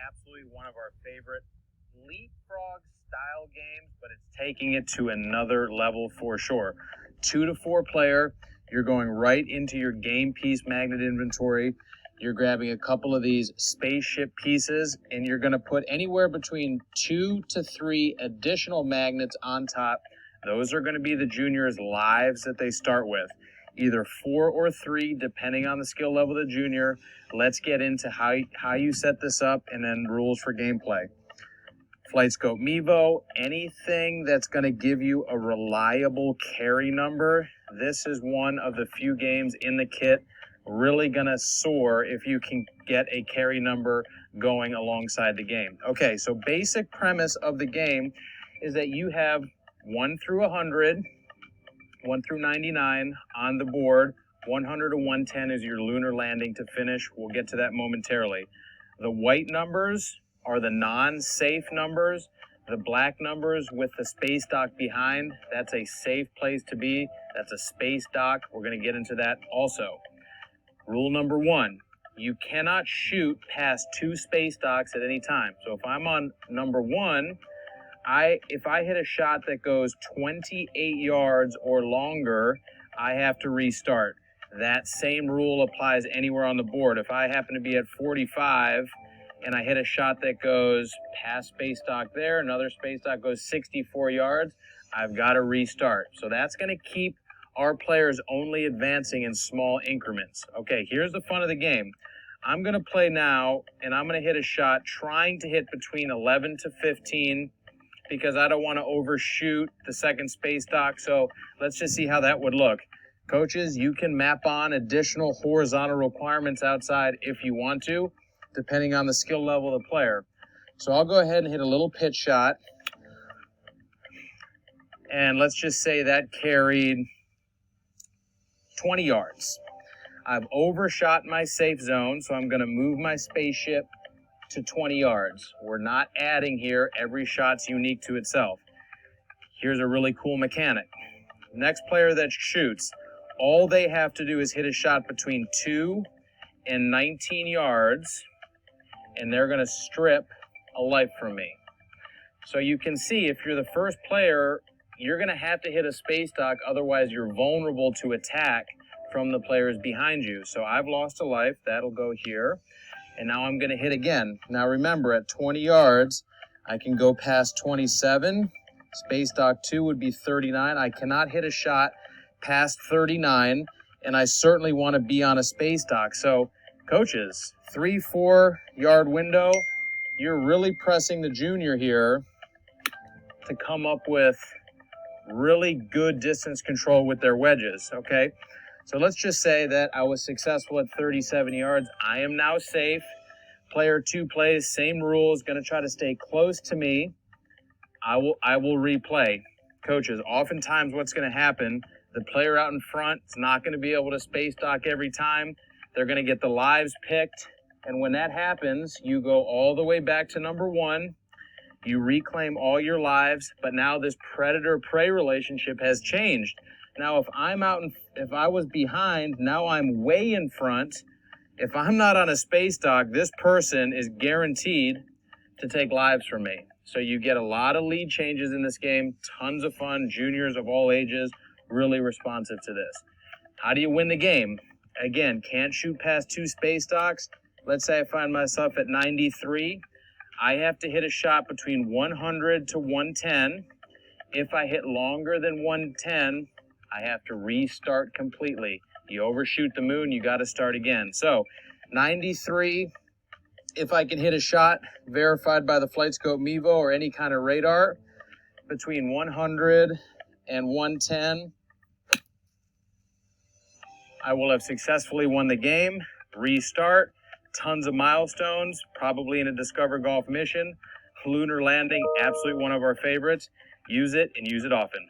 absolutely one of our favorite leapfrog style games, but it's taking it to another level for sure. 2 to 4 player, you're going right into your game piece magnet inventory. You're grabbing a couple of these spaceship pieces, and you're going to put anywhere between 2 to 3 additional magnets on top. Those are going to be the juniors' lives that they start with. Either 4 or 3, depending on the skill level of the junior. Let's get into how you set this up and then rules for gameplay. Flight Scope Mevo, anything that's going to give you a reliable carry number. This is one of the few games in the kit really going to soar if you can get a carry number going alongside the game. Okay, so basic premise of the game is that you have 1 through 100, 1 through 99 on the board. 100 to 110 is your lunar landing to finish. We'll get to that momentarily. The white numbers are the non-safe numbers. The black numbers with the space dock behind, that's a safe place to be. That's a space dock. We're going to get into that also. Rule number 1, you cannot shoot past 2 space docks at any time. So if I'm on number 1, if I hit a shot that goes 28 yards or longer, I have to restart. That same rule applies anywhere on the board. If I happen to be at 45 and I hit a shot that goes past space dock there, another space dock goes 64 yards, I've got to restart. So that's going to keep our players only advancing in small increments. Okay, here's the fun of the game. I'm going to play now, and I'm going to hit a shot trying to hit between 11 to 15 because I don't want to overshoot the second space dock. So let's just see how that would look. Coaches, you can map on additional horizontal requirements outside if you want to, depending on the skill level of the player. So I'll go ahead and hit a little pitch shot. And let's just say that carried 20 yards. I've overshot my safe zone, so I'm going to move my spaceship to 20 yards. We're not adding here. Every shot's unique to itself. Here's a really cool mechanic. Next player that shoots, all they have to do is hit a shot between 2 and 19 yards, and they're going to strip a life from me. So you can see if you're the first player, you're going to have to hit a space dock, otherwise you're vulnerable to attack from the players behind you. So I've lost a life. That'll go here. And now I'm going to hit again. Now remember, at 20 yards, I can go past 27. Space dock 2 would be 39. I cannot hit a shot past 39, and I certainly want to be on a space dock. So, coaches, 3-4 yard window, you're really pressing the junior here to come up with really good distance control with their wedges, okay? So let's just say that I was successful at 37 yards. I am now safe. Player 2 plays, same rules, going to try to stay close to me. I will replay. Coaches, oftentimes what's going to happen, the player out in front is not going to be able to space dock every time. They're going to get the lives picked. And when that happens, you go all the way back to number 1. You reclaim all your lives, but now this predator-prey relationship has changed. Now, if I was behind, now I'm way in front. If I'm not on a space dock, this person is guaranteed to take lives from me. So you get a lot of lead changes in this game, tons of fun, juniors of all ages, really responsive to this. How do you win the game? Again, can't shoot past 2 space docks. Let's say I find myself at 93. I have to hit a shot between 100 to 110. If I hit longer than 110, I have to restart completely. You overshoot the moon, you got to start again. So 93, if I can hit a shot verified by the Flight Scope Mevo or any kind of radar, between 100 and 110, I will have successfully won the game. Restart, tons of milestones, probably in a Discover Golf mission. Lunar Landing, absolutely one of our favorites. Use it and use it often.